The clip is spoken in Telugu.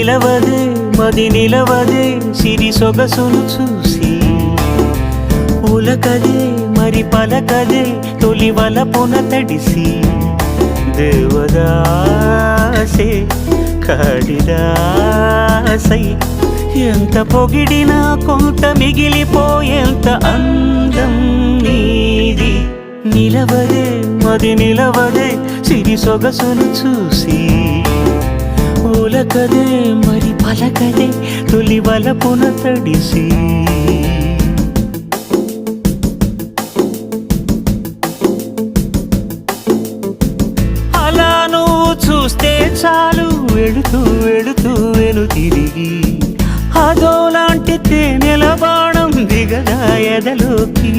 నిలవదే మది నిలవదే సిరి సొగసును చూసి ఉలకదే మరి పలకదే తొలి వలపున తడిసి దేవదాసే కాడిదాసై ఎంత పొగిడినా కొంత మిగిలిపోయేంత అందం నీది నిలవదే మది నిలవదే సిరి సొగసును చూసి ఉలకదే మరి పలకదే తొలి వలపున తడిసి అలా నువ్వు చూస్తే చాలు వెళుతూ వెళుతూ వెను తిరిగి అదోలాంటి తేనెల బాణం దిగదా ఎదలోకి